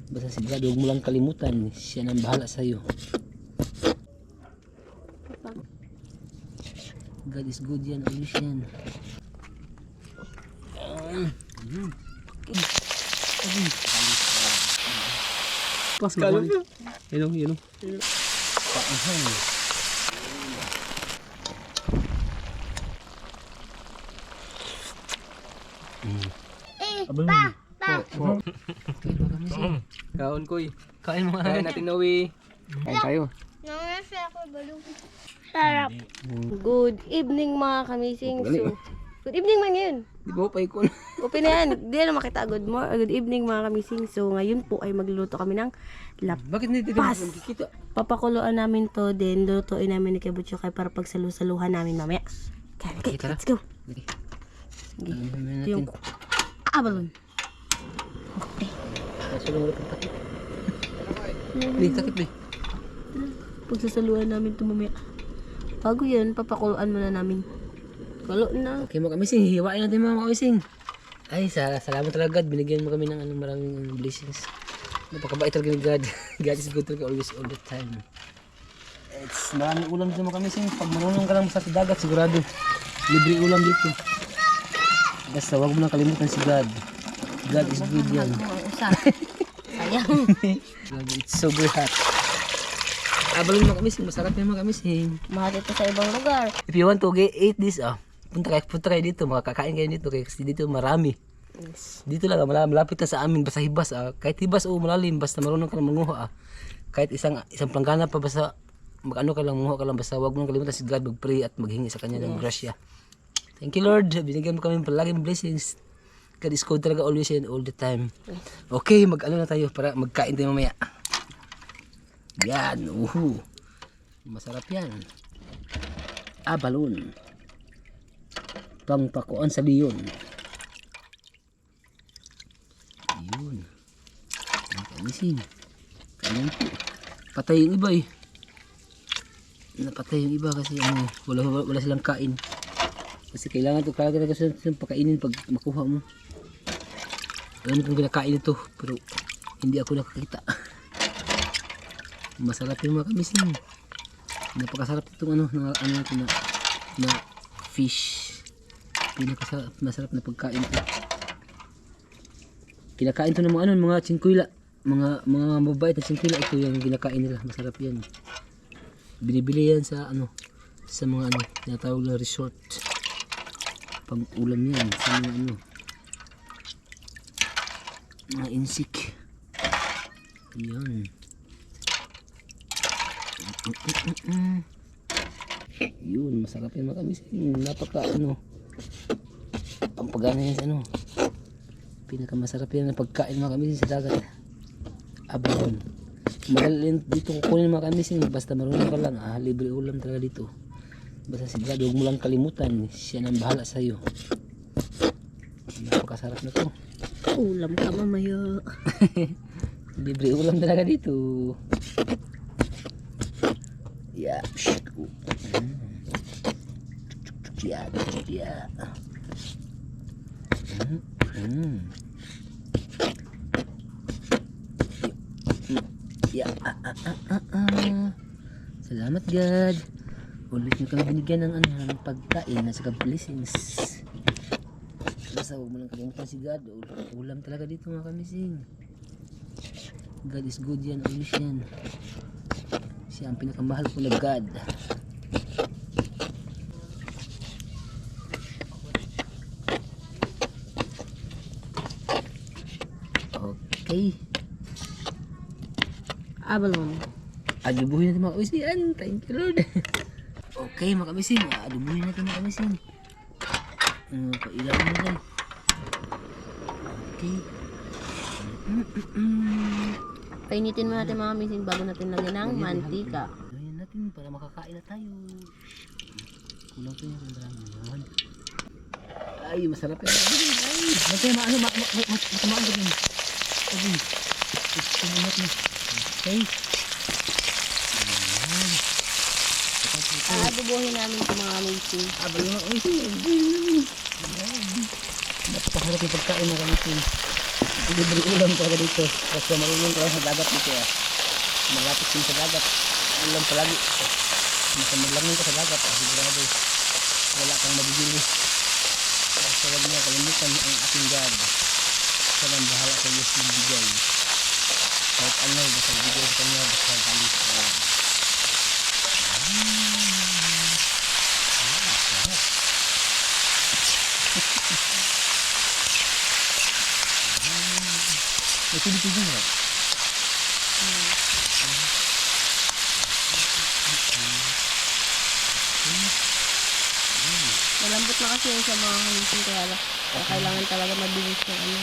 Basta sigurado huwag mo lang kalimutan, siya nang bahala sa'yo. God is good yan, always yan. Pas mo kami. Yun o. Kaon koy. Kain mo Kain natin Noe. Kain tayo. Sarap. Good evening mga kamising. So, good evening man ngayon. Di ba pa ikon? Open na yan. Di na makita. Good evening mga kamising. So, ngayon po ay magluluto kami ng Bakit hindi Pas. kikita? Papakuluan namin to. Then, lutuin namin ni Kebutyo kay para pagsalusaluhan namin mamaya. Okay, Tara. let's go. Okay. Sige. Ano Ito yung abalon. Kaso lang wala pang takip. Hindi, takip eh. Pagsasaluhan namin to mamaya. Bago yan, papakuluan muna namin. Kulo na. Okay mga kamising, hiwain natin mga kamising. Ay, salamat talaga God. Binigyan mo kami ng maraming blessings. Napakabait talaga ni God. God is good talaga always, all the time. It's maraming ulam dito mga kamising. Pag marunong ka lang sa dagat, sigurado. Libre ulam dito. Basta huwag mo lang kalimutan si God. God is good yan. Sayang. God, it's so very hot. Abalong mga kamising, masarap yung mga kamising. Mahal ito sa ibang lugar. If you want to eat this, punta kayo dito, makakakain kayo dito kasi dito marami. Yes. Dito lang, malapit na sa amin, basta hibas. Kahit hibas o malalim, basta marunong ka lang manguha. Kahit isang planggana pa, basta mag-ano ka lang, manguha ka lang, basta huwag mo lang kalimutan si God, mag-pray at maghingi sa kanya ng grasya. Thank you Lord, binigyan mo kami palaging blessings. God is good talaga always and all the time. Okay, mag-ano na tayo para magkain tayo mamaya. Yan, masarap yan. Abalon. Pangpakuan sa liyon. Yun. Ang kamising. Kanin po. Patay yung iba eh. Napatay yung iba kasi wala silang kain. Kasi kailangan ito talaga silang pakainin pag makuha mo. Alam kong kinakain ito pero hindi ako nakakita. Masarap yung mga kamising. Napakasarap itong na fish. Masarap na pagkain ito. Kinakain to ng mga tsingkwila. Mga mabait na tsingkwila ito yung kinakain nila. Masarap yan. Binibili yan sa sa mga tinatawag na resort. Pang ulam yan sa mga insik. Yan. Yun, masarap yan mga kamising. Napaka pampagana yan sa pinakamasarap yan na pagkain mga kamising sa dagat. Abalon. Madali dito kukunin mga kamising, basta marunong ka lang. Libre ulam talaga dito. Basta sigurado huwag mo lang kalimutan, siya nang bahala sa'yo. Napakasarap na to. Ulam ka mamaya. Libre ulam talaga dito. Yeah. Yeah. Yeah. Yeah. Salamat God. Ulit nyo kami binigyan ng pagkain at saka blessings. Basta huwag mo lang kalimutan si God. Ulam talaga dito mga kamising. God is good yan, always yan. Siya ang pinakamahal ko na God. Okay. Abalon. Adubuhin natin mga kamising. Thank you Lord. Okay mga kamising. Adubuhin natin mga kamising. Pailaw natin. Okay. Painitin mo natin mga kamising bago natin lagyan ng mantika. Lagyan natin para makakain na tayo. Kulang to yung marami. Ay, masarap yan. Ay, matamaan ko din. Okay. Sumunod na. Okay. Adubuhin namin ito mga kamising. Abal naman. Ay, napakahal Masarap yung pagkain na kamisin. Libre ulam talaga dito. Basta marunong ka lang sa dagat dito ah. Malapit din sa dagat. Ulam palagi. Basta maglangin ka sa dagat ah. Sigurado. Wala kang mabibili. Basta wag niya kalimutan ang ating God. Siya lang bahala sa Diyos magbigay. Kahit ano, basta bigay sa kanya, basta galit. May tubig-tubig nga. Malambot na kasi yun sa mga kamisin kaya kailangan talaga mabilis ng ano.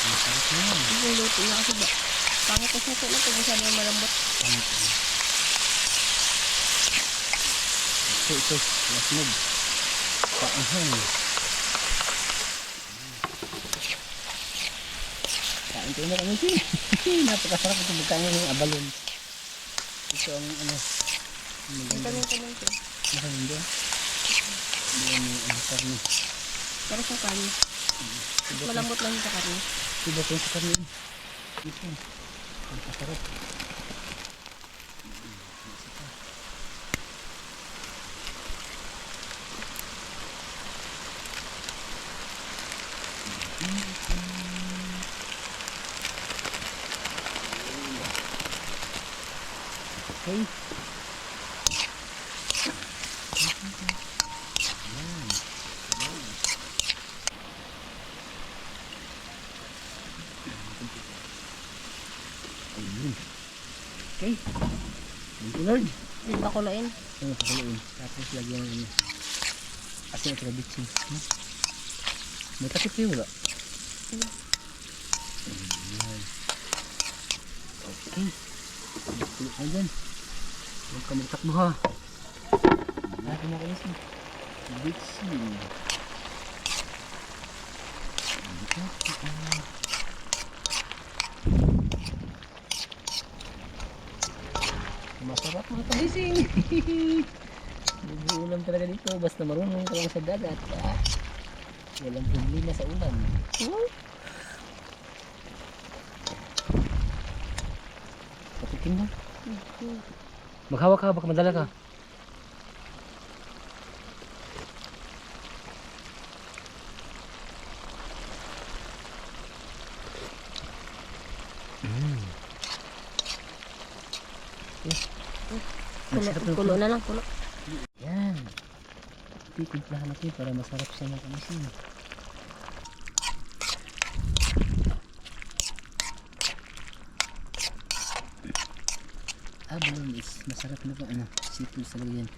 Yung luto na kasi ba? Pangit kasi ito na pag masyado yung malambot. Ito. Lasnog. Paanghang. Kain tayo na kami siya. Napakasarap ito magkano yung abalon. Ito ang ano. Ang tanong-tanong ko. Maraming doon. Doon yung karni. Pero sa karne. Malambot lang yung sa karne. Iba po yung sa karni. Ito. Ang kasarap. Okay. Okay. Thank you, Lord. Yung bakulain. Ano pakuluin? Tapos lagyan ng ano. Asin at rabitsin. May takip kayo wala? Ayan. Okay. Kulit na dyan. Huwag ka magtakbo ha. Natin na kalis na. Bitsin. Masarap mga kalising. Ulam talaga dito. Basta marunong ka lang sa dagat. Walang problema sa ulam. Patikin mo. Maghawak ka, baka madala ka. Kulo na lang, kulo. Yan. Titimplahan natin para masarap siya ng kamisin. Balon is masarap na po ano, seafoods talaga yan.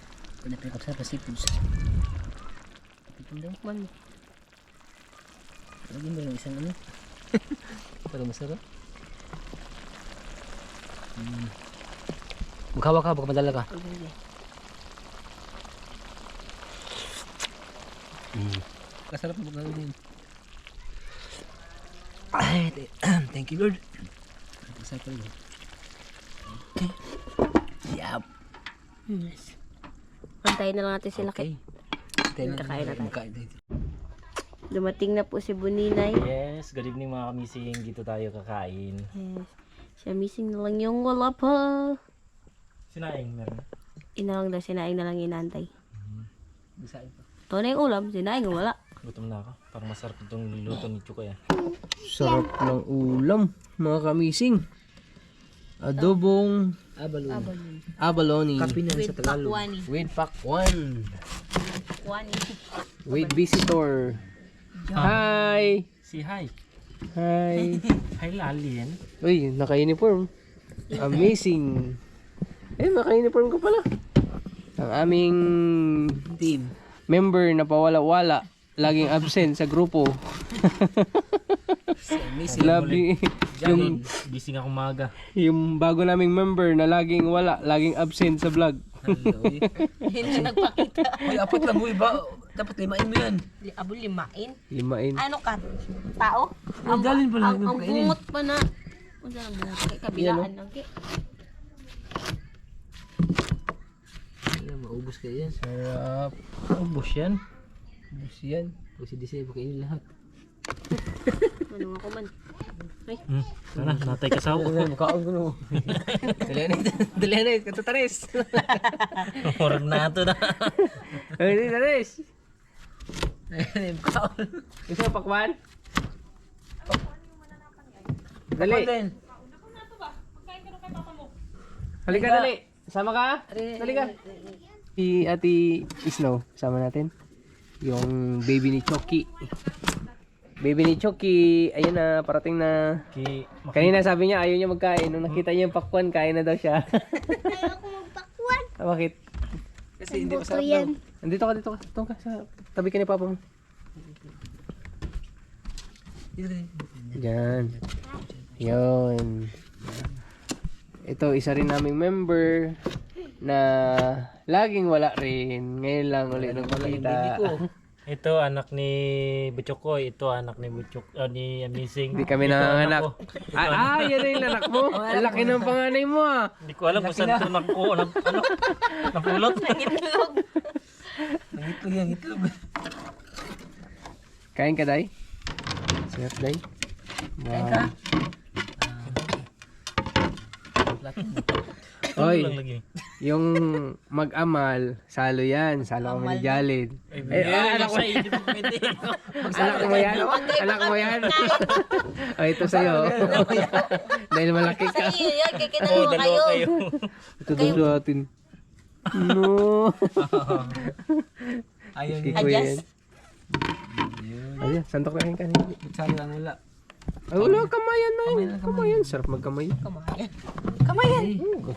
Pinapakasarap sa seafoods. Titin daw. Man. Lagyan mo lang isang ano. Para masarap. Maghawa ka, baka madala ka. Kasarap na pagkain din. Ay, thank you Lord. Masarap pa rin. Okay. Yap. Yes. Antayin na lang natin sila. Okay. Kakain na tayo. Kakain tayo. Dumating na po si Buninay. Yes, good evening mga kamising. Dito tayo kakain. Yes. Siya missing na lang yung wala pa. Sinaing meron. Inalang daw, sinaing na lang inaantay. Bisain pa. Ito na yung ulam, sinaing wala. Gutom na ako. Parang masarap itong luto ni Chukoy ah. Sarap ng ulam, mga kamising. Adobong Balon. abalone Kapi na sa Tagalog. Pakwani. with pakwan. Pakwani. With visitor. Hi! Si Hi. Hi! Hi Lalien. Uy, naka-uniform. Amazing. Naka-uniform ko pala. Ang aming Team. member na pawala-wala. Laging absent sa grupo. Labi, Yung gising ako maga. yung bago naming member na laging wala, laging absent sa vlog. Hello. Hindi na nagpakita. Uy, apat lang uy ba? Dapat limain mo yan. Abo limain. Limain. Ano ka? Tao? Ang galing pala Ang yung kainin. bungot pa na. Kung saan ang bungot? Kabilaan lang. Alam mo, Maubos kayo yan. Sarap. Ubus yan. Ubus yan. Pag si Disay, pakainin lahat. Ano ako man. Sana, natay kasawa. Makaon ko no. Dali na, katataris. Murag na ito na. Ay, Daris. Ayun, makaon. Gusto mo pakwan? Dali. Halika, dali. Sama ka? Dali ka. Si Ate Snow, sama natin. Yung baby ni Chucky. Baby ni Chucky, ayun na, parating na. Kanina sabi niya ayaw niya magkain. Nung nakita niya yung pakwan, kain na daw siya. Ayaw ko magpakwan. Bakit? Kasi hindi Buto masarap yan. daw. Andito ka, dito ka. Dito ka, sa tabi ka ni Papa mo. Yan. Yun. Ito, isa rin naming member na laging wala rin. Ngayon lang ulit nagpakita. Ito anak ni Butchokoy, ito anak ni ni Amazing. Hindi kami Ito nanganganak. anak ko. Yan na yung anak mo. Ang laki ng panganay mo ah. Hindi ko alam kung saan ito napulot. Itlog. Nangitlog yan, itlog. Kain ka, Day? Sarap, Day? Kain ka? Oy, Lang lagi. yung mag-amal, salo yan. Salo kami ni Jalid. Anak ko. Anak mo yan? Anak mo yan? O, ito sa'yo. Dahil malaki Sa ka. iyo yan, kaya Oo, kinalawa dalawa kayo. kayo. Ito daw sa atin. No. Ayaw Kay niya. Kuya Adjust. yan. Ayan, santok na yung kanin. Saan lang wala. Ay, wala, kamayan na yun. Kamayan, sarap magkamay. Kamayan.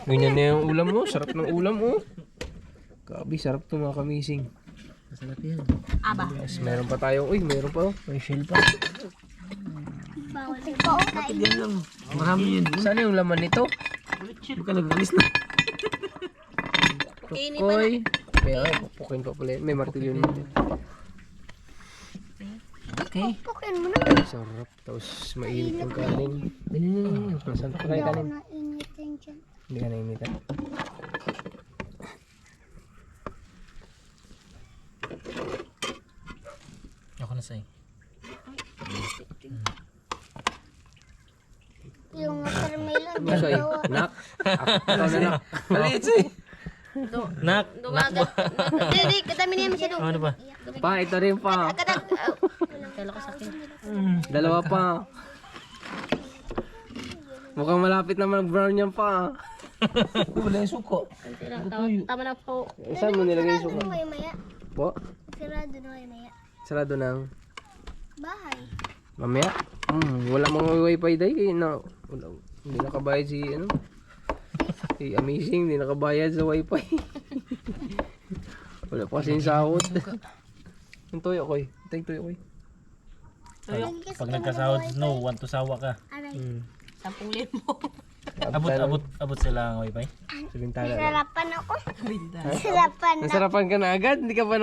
Ganyan na yung ulam mo. Sarap ng ulam mo. Grabe, sarap to mga kamising. Masarap yan. Aba. Yes, meron pa tayo. Uy, meron pa. May shell pa. Bakit yan lang? Marami yun. Saan yung laman nito? Huwag ka nag-alis na. Kini pa na. Koy. Kaya, pupukin pa pala yun. May martilyo natin. Okay. Pukin mo na. Sarap. Tapos mainit yung kanin. Saan pa kayo kanin? Hindi ka nainitan. Ako na sa'yo. Yung watermelon. Masoy, nak. Ako na nak. Maliit sa'yo. Nak! Dumaga. Hindi, kadami niya masyado. Ano ba? Pa, ito rin pa. Kadag. Kala ko sa akin. Dalawa pa. Mukhang malapit na mag-brown yan pa. Wala yung suko. Tama na po. Saan mo nilagay yung suka? Maya. Po? Sarado na maya. Sarado ng Bahay. mamaya? Wala mga wifi day. Kaya na, wala, hindi nakabayad si ano. Si Amazing, hindi nakabayad sa wifi. Wala pa kasing sahod. Yung toyo koy. Ito yung toyo koy. Pag nagkasahod, no, want to sawa ka. Hmm. 10,000. Abot sila ang wifi. Sabintala. Sarapan ako. Sarapan. Nasarapan ka na agad? Hindi ka pa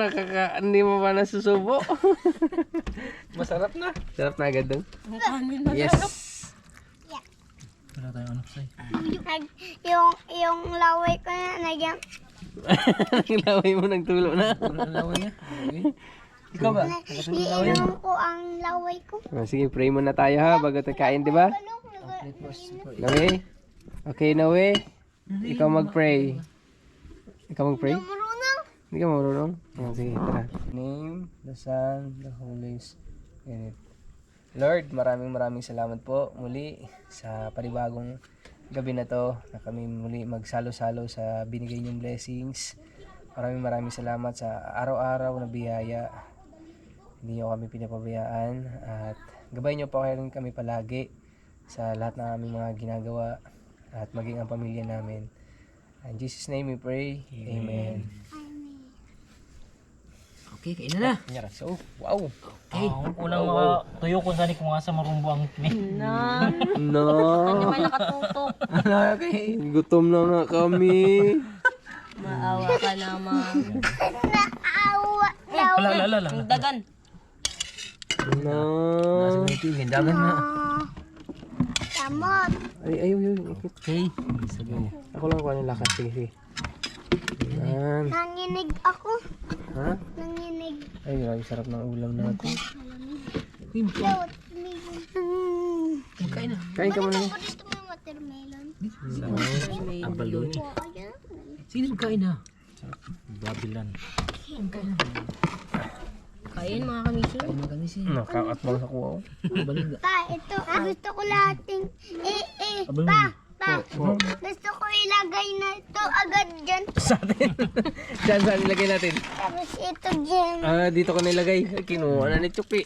hindi mo pa nasusubo? Masarap na. Sarap na agad dun? Yes. Wala tayong ano sa'yo. Yung laway ko na nagyang. Laway mo nagtulo na. Ang laway niya. Okay. Ikaw ba? Iinom ko ang laway ko. Sige, pray muna tayo ha bago tayo kain, di ba? Nawe? Okay, Nawe? Ikaw mag-pray. Ikaw mag-pray? Marunong. Hindi ka marunong? Sige, tara. Name, the Son, the Holy Spirit. Lord, maraming salamat po muli sa panibagong gabi na to na kami muli magsalo-salo sa binigay niyong blessings. Maraming salamat sa araw-araw na biyaya. Hindi niyo kami pinapabayaan at gabayan niyo po kayo rin kami palagi sa lahat ng aming mga ginagawa at maging ang pamilya namin. In Jesus' name we pray. Amen. Okay, kain na na. So, wow. Unang mga tuyo ko sani kung asa marumbo ang kini. Na. No. May nakatutok. Okay. Gutom na nga kami. Maawa ka naman. Lala. Dagan. No. Nasa ganito yung hindagan na. Tamot. Ay, ayaw. Okay. Ako lang kuha ng lakas. Sige. Yan. Nanginig ako. Ha? Nanginig. Ay, grabe sarap ng ulam natin. Lord, Kain na. Kain ka muna. Ako dito may watermelon. Ang balon. Ayan. Sige na, kain na. Babilan. Kain mga kamising. Kain mga kamising. Nakakatbang sa kuha ko. Balig. Pa, ito. Gusto ko lahating. Pa. Gusto ko ilagay na ito agad dyan. Sa atin. Saan nilagay natin? Tapos ito dyan. Dito ko nilagay. Kinuha na ni Chupi.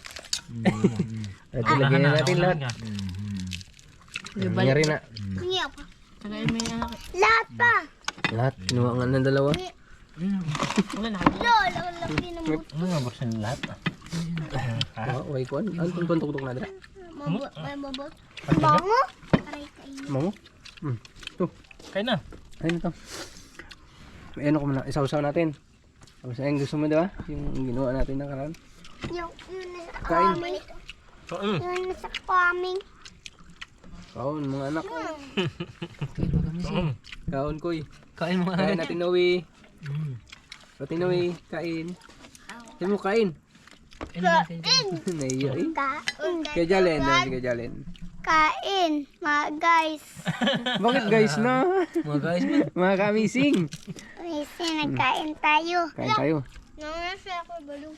At ilagay na natin lahat. Nangyari na. Hindi ako. Lahat pa. Lahat. Kinuha nga ng dalawa. Lola, wala pinamot. Ano nga borsa ng lahat? Way ko. Ano itong pantuktok na dala? May babot. Bango. Aray kayo. Mamo? Ito. Kain na. Ayun ito. May ano ko muna. Isaw-saw natin. Tapos ayun gusto mo diba? Yung ginawa natin ng karan. Yung nasa Kain. kaming. Kain. Yung nasa kaming. Kaon mga anak. Kain mga kamising. Kaon koy. Kain mga Kain natin Noe. Pati Noe. Kain. Sabi mo kain. Kain na, kain na. Naiya eh. Kain. Kaya Jalen. Kaya Jalen. Kain. Mga guys. Bakit guys na? Mga guys, Mga kamising. Kasi nagkain tayo. Kain tayo. Nangasya ako balong.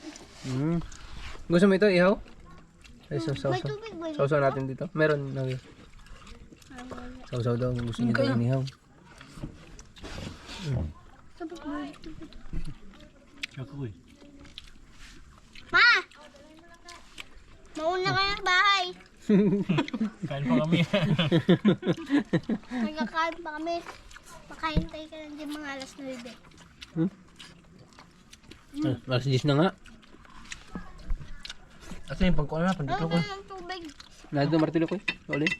Gusto mo ito ihaw? Ay, May saw-saw. tubig ba? Saw-saw natin dito. Meron na. Saw-saw daw. Gusto niyo daw inihaw. Tubig ba? Ako eh. Ma! Mauna ka ng bahay. Kain pa kami. Nagkakain pa kami. Makaintay ka lang din mga alas 9. Alas 10 na nga. Asa yung pangkuha na, pandito ko. Ng tubig. Nado martilo ko. Uli.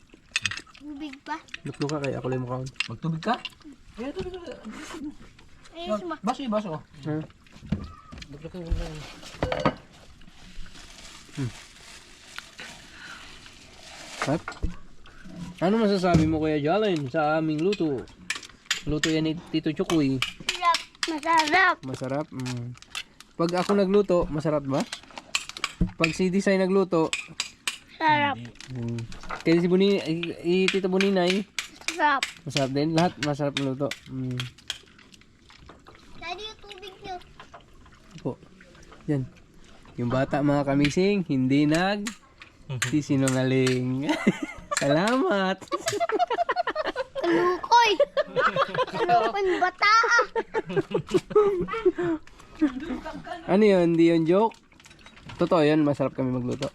Tubig ba? Luklo ka kaya ako lang makaon. Magtubig ka? Ayun suma. Baso yung baso. Ha? Dugtog ka muna. What? Ano masasabi mo Kuya Jalen sa aming luto? Luto yan ni Tito Chukoy. Sarap. Masarap. Masarap. Pag ako nagluto, masarap ba? Pag si Desai nagluto, Sarap. kaya si Tito Buninay, Sarap. masarap din. Lahat masarap na luto. Daddy, yung tubig niyo. Po. Yan. Yung bata mga kamising, hindi sisinungaling. Salamat. Kalukoy. Kalukoy yung bata ah. Ano yun? Hindi yun joke? Totoo yun, masarap kami magluto.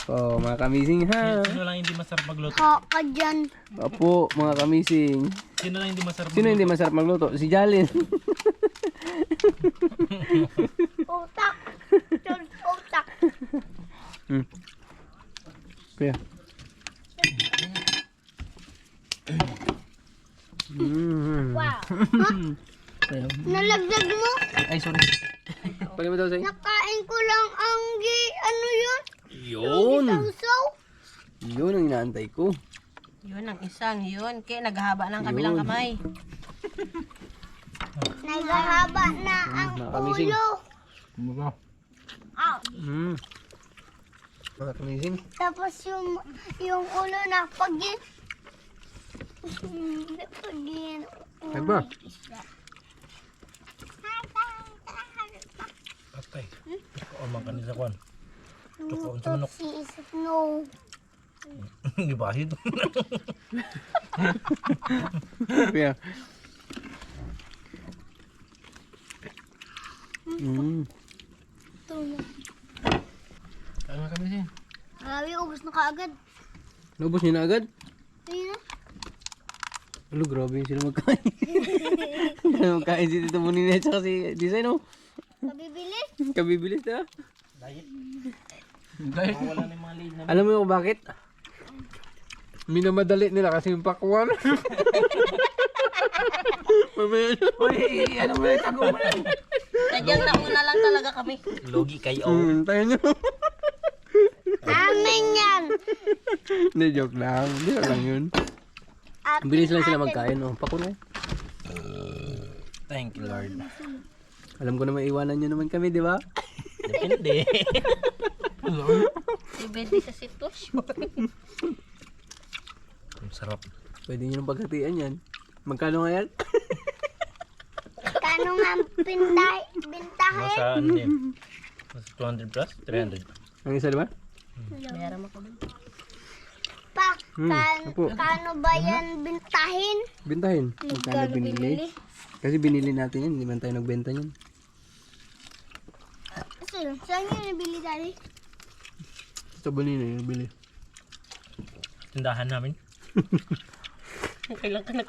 So, mga kamising ha. Sino lang hindi masarap magluto? Kaka dyan. Opo, mga kamising. Sino lang hindi masarap Sino hindi masarap magluto? Si Jalen. Utak. Utak. Kaya. Wow. Ayaw. Nalagdag mo? Ay, sorry. Pagay mo daw sa'yo? Nakain ko lang ang ano yun? Yun! Sausaw? Yun ang inaantay ko. Yun ang isang yun. Kaya naghahaba ng kabilang Yun. kamay. Naghahaba na ang nakakamising. ulo. Mga. Ah, Mga kamising. tapos yung ulo na pagin. Ay ba? Patay. O man kanila kwan. Tukaon sa manok. Si isip no. Gibahid. Kaya. Ito na. Kain mga kamising. Grabe, ubos na kaagad. Naubos niyo na agad? Ayun na. Ano, grabe yung sila magkain. Sila magkain si Tito Bonina at saka si Desai, no? Kabibili. Kabibilis na. Diet. Guys. Wala na yung mga lead na. Alam mo yung bakit? Minamadali nila kasi yung pakwan. Mamaya na. Uy, ano mo yung tago mo yan? Sadyang nauna lang talaga kami. Logi kayo. Tayo nyo. Amin yan. Hindi, joke lang. Hindi lang yun. Bilis lang sila magkain, no? Pakwan mo. Thank you, Lord. Alam ko na maiwanan nyo naman kami, di ba? Depende. Depende sa sitwasyon. Ang sarap. Pwede nyo nang paghatian yan. Magkano nga yan? Kano nga bintahin? Nasa ano eh. Nasa 200 plus? 300. Ang isa, di ba? Meron ako dun. Pa, Apo, kano ba yan bintahin? bintahin. Magkano binili? Kasi binili natin yan, hindi man tayo nagbenta yan. Saan yun nabili dali? Sa Bonino yung bili. Tindahan namin. Kailan ka nag...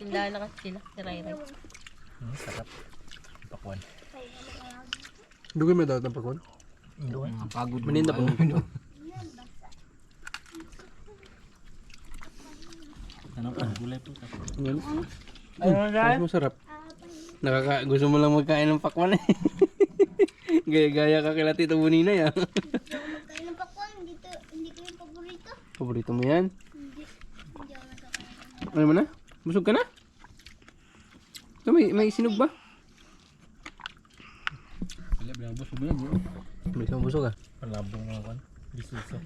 Tindahan na kasi sila. Si Ray Ray. Sarap. Pakwan. Dugay mo daw itong pakwan. Doon. Pagod. Maninda pa mo. Ano ka? Gulay po. Yan. Ay, masarap. Gusto mo lang magkain ng pakwan eh. Gaya-gaya ka kila Tito Bonina ya. Kaya ng pakwan, hindi ko yung paborito. Paborito mo yan? Ano mo na? Busog ka na? Ito, may sinog ba? May isang busog ah. Palabong mga kwan. Bisuso.